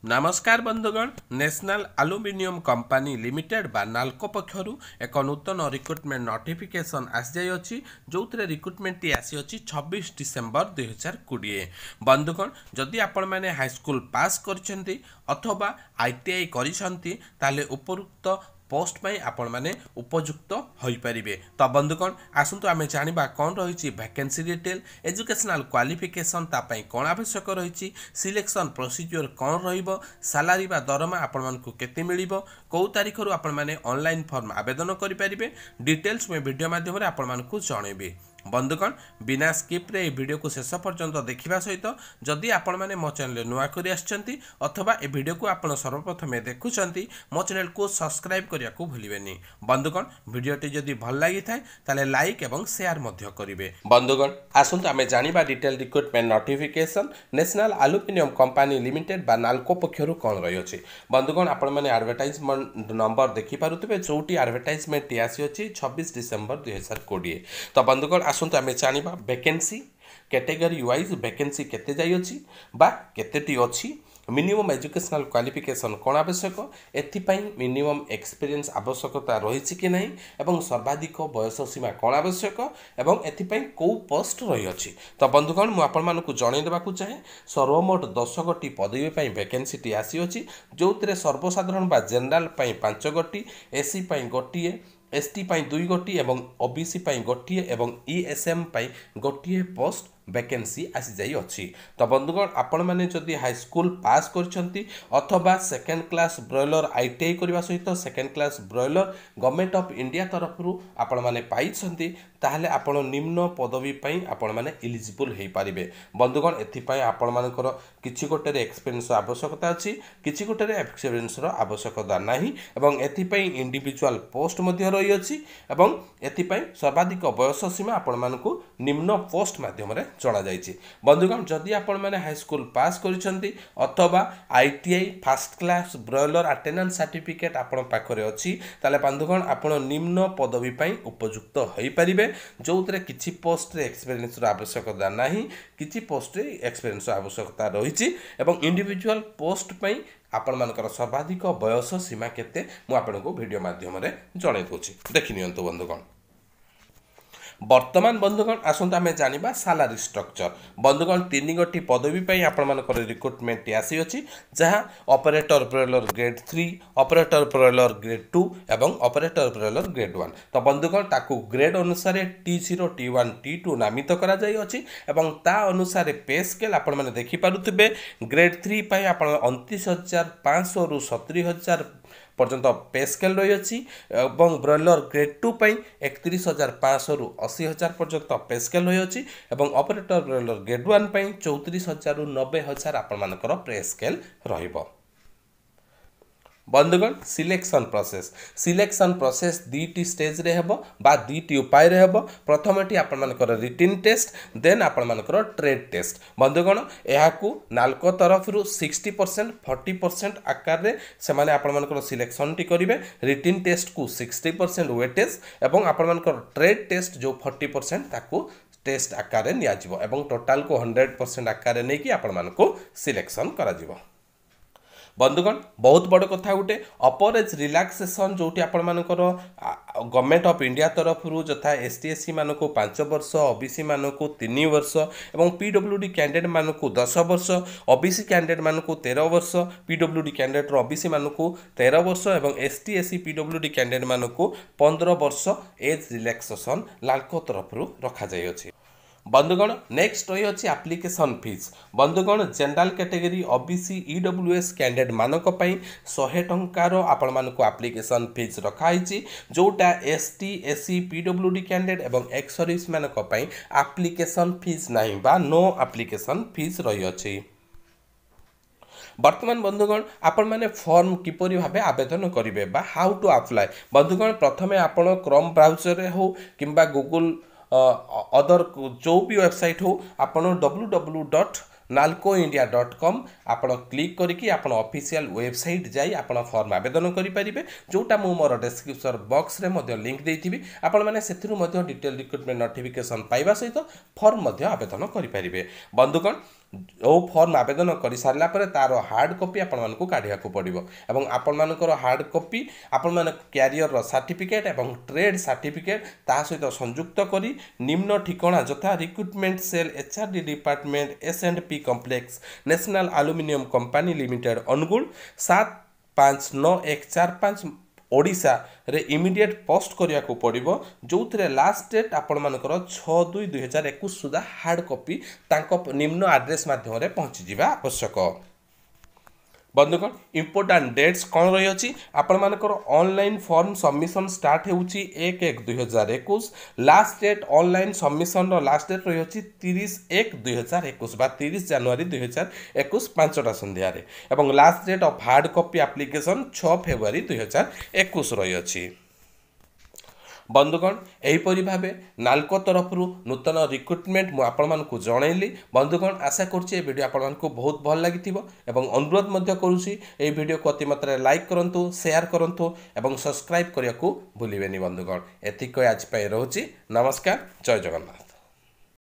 नमस्कार बंधुगण national aluminium company limited बा नाल्को पक्षर एक नूतन रिक्रुटमेंट नोटिफिकेशन आसी जो रिक्रुटमेंट टी आसी 26 डिसेम्बर 2020 बंधुगण जदि आपण मैंने हाईस्कल पास कर अथवा आईटीआई कर उपरुक्त पोस्ट पाई आपण माने उपयुक्त होई परिबे। तो बंधुगण आसंतु आमे जानिबा कौन रही वैकेंसी डिटेल एजुकेशनल क्वालिफिकेशन तापाई कौन आवश्यक रही सिलेक्शन प्रोसीजर कौन रहिबो सैलरी बा दरमा आपण मानकु केते मिलिबो को तारिख रु आपण माने ऑनलाइन फॉर्म आवेदन करि परिबे डिटेल्स में वीडियो माध्यम रे आपण मानकु जणेबे। बंधुगण बिना स्किप रे वीडियो को शेष पर्यंत देखा सहित जदि आपण माने मो चैनल नुआ करी आछंती अथवा ए वीडियो को आपण सर्वप्रथम देखुछंती मो चैनल को सब्सक्राइब करिया को भूलिबेनी। बंधुगण वीडियोटी जदि भल लागि थाए ताले लाइक एवं शेयर मध्य करिवे। बंधुगण आसंतु आमे जानिबा detail recruitment notification national aluminium company limited बा नाल्को पक्षरु कोन रही अछि। बंधुगण आपण माने एडवर्टाइजमेंट नंबर देखि पारुतबे जोटी एडवर्टाइजमेंट टी आसी अछि 26 डिसेंबर 2020। तो बंधुगण आसंतु आमे जानिबा वैकेंसी कैटेगरी वाइज वैकेंसी केते जाई अछि बा केतेटी अछि मिनिमम एजुकेशनल क्वालिफिकेशन कौन आवश्यक एथिपाई मिनिमम एक्सपीरियंस आवश्यकता रही कि नहीं एवं सर्वाधिक बयस सीमा कौन आवश्यक एवं एथिपाई को पोस्ट रही अछि। तो बंधुगण मु आपण मानकु जणै देबाकु चाहे सर्वमोट 10 गोटी पदवी पई वैकेंसी टी आसी अछि जोतरे सर्वसाधारण बा जनरल पई 5 गोटी एससी पई गोटिए एसटी पई 2 गोटी एवं ओबीसी पई गोटिए एवं ईएसएम पई गोटिए पोस्ट वैकेंसी आसी जाई अछि। तो बंधुगण आपण माने जदि हाई स्कूल पास करछंती अथवा सेकेंड क्लास ब्रॉयलर आईटीआई करबा सहित second class broiler government of India तरफ रु आपण माने पाइछंती ताहले आपण निम्न पदवी पई आपण माने एलिजिबल हेई पारिबे। बंधुगण एथि पई आपण मानकर किछि गोटे एक्सपीरियंस आवश्यकता अछि किछि गोटे एक्सपीरियंस रो आवश्यकता नाही एवं एथि पई इंडिविजुअल पोस्ट मध्ये रही अछि एवं एथि पई सर्वाधिक बयस सीमा आपण मानकु निम्न पोस्ट माध्यम रे चला जाइछि। बंधुगण जदि आपण माने हाई स्कूल पास करिसंती अथवा ITI first class broiler attendance certificate आपण पाखरे अछि ताले बंधुगण आपण निम्न पदवी पई उपयुक्त होई परिबे जोतरे किछि पोस्ट रे एक्सपीरियंस रो आवश्यकता नाही किछि पोस्ट रे एक्सपीरियंस रो आवश्यकता रहिछि एवं इंडिविजुअल पोस्ट पई आपण मानकर सर्वाधिक बयस सीमा केते मु आपनको वीडियो माध्यम रे जणै दोछि देखि नियंतु। बंधुगण वर्तमान बंधुगण आसंता आमे जानिबा सैलरी स्ट्रक्चर। बंधुगण 3 गोटी पदवी पई आपण मानकर रिक्रुटमेंट आसी अछि जहां operator broiler grade 3 operator broiler grade 2 एवं ऑपरेटर ब्रॉयलर ग्रेड 1। तो बंधुगण ताकू ग्रेड अनुसार T0 T1 T2 नामित करा जाई अछि एवं ता अनुसार पे स्केल आपण माने देखि पारुतबे ग्रेड 3 पई आपण 29,500 रु 70,000 पर्यंत पे स्केल रही अछि एवं ब्रॉयलर ग्रेड 2 पई 31,500 रु 80,000 पर्यंत पे स्केल रही अछि एवं ऑपरेटर ब्रॉयलर ग्रेड 1 पई 34,000 रु 90,000 आपण मानकर पे स्केल रहिबो। बंधुगण सिलेक्शन प्रोसेस दीटी स्टेज रे हेबो बा दीटी उपाय रे हेबो। प्रथमटी आपण मानकर रिटन टेस्ट देन आपण मानकर ट्रेड टेस्ट। बंधुगण एहाकू नाल्को तरफ रु 60% 40% आकार रे से माने आपण मानकर सिलेक्शन टी करिवे रिटन टेस्ट को 60% वेटेज एवं आपण मानकर ट्रेड टेस्ट जो 40% ताकू टेस्ट आकार रे निया जिवो एवं टोटल को 100% आकार रे नै कि आपण मानको सिलेक्शन करा जिवो। बंधुगण बहुत बड़ कथा गोटे अपर एज रिलैक्सेशन जोटी आपण मानकर गवर्नमेंट ऑफ इंडिया तरफ रु जथा एसटी एससी मानको 5 वर्ष ओबीसी मानको 3 वर्ष एवं पीडब्ल्यूडी कैंडिडेट मानको 10 वर्ष ओबीसी कैंडिडेट मानको 13 वर्ष पीडब्ल्यूडी कैंडिडेट रो ओबीसी मानको 13 वर्ष एवं एसटी एससी पीडब्ल्यूडी कैंडिडेट मानको 15 वर्ष एज रिलैक्सेशन लाल्को तरफ रु रखा जाय अछि। बंधुगण नेक्स्ट रही अछि एप्लिकेशन फीस। बंधुगण general category OBC EWS candidate मानक पई 100 टंकार आपण मानको एप्लिकेशन फीस रखा हिची जोटा एसटी एससी पीडब्ल्यूडी कैंडिडेट एवं एक्स सर्विस मानक पई एप्लिकेशन फीस नाही बा नो एप्लिकेशन फीस रही अछि। वर्तमान बंधुगण आपण माने फॉर्म किपरि भाबे आवेदन करिवे बा हाउ टू अप्लाई। बंधुगण प्रथमे आपण क्रोम ब्राउजर रे हो किंबा गूगल अदर जो भी वेबसाइट हो आपण www.nalcoindia.com आपण क्लिक करके आपण ऑफिशियल वेबसाइट जाई आपण फॉर्म आवेदन करि परिबे जोटा मु मोर डिस्क्रिप्शन बॉक्स रे मध्ये लिंक देइथिबी आपण माने सेथिरु मध्ये डिटेल रिक्रुटमेंट नोटिफिकेशन पाइबा सहित फॉर्म मध्ये आवेदन करि परिबे। बंधुगण जो फॉर्म आवेदन कर सारा पर तार हार्ड कॉपी आपण को काढ़ा पड़ो और आपण मानकर हार्ड कॉपी आपण मान क्यारियर सर्टिफिकेट और ट्रेड सर्टिफिकेट ता सहित संयुक्त करी निम्न ठिकाना यथा recruitment cell HRD department S and P complex national aluminium company limited Angul 759145 Odisha रे इमीडिएट पोस्ट करिया को पड़िबो जो थे लास्ट डेट आपण मानकर 6/2/2021 सुधा हार्ड कॉपी तांको निम्न एड्रेस माध्यम पहुँची जावा आवश्यक। बंधुगण इंपोर्टाट डेट्स कौन रही अछि आपण मानकर ऑनलाइन फॉर्म सबमिशन स्टार्ट होउची 1/1/2021 लास्ट डेट ऑनलाइन सबमिशन रो लास्ट डेट रही अछि 30/1/2021 बा 30 जनवरी 2021 5टा संध्या रे एवं last date of hard copy application 6 February 2021 रही अछि। बंधुगण एहीपरि भावे नाल्को तरफ नूतन रिक्रुटमेंट मु आपण मानकु जनैली। बंधुगण आशा करछि ए वीडियो आपण मानकु बहुत भल लागिथिबो एवं अनुरोध मध्य करूछि ए वीडियो को अति मात्रा लाइक करंतु शेयर करंतु एवं सब्सक्राइब करिया को भूलिबेनी। बंधुगण एतिक आज पय रहउछि नमस्कार जय जगन्नाथ।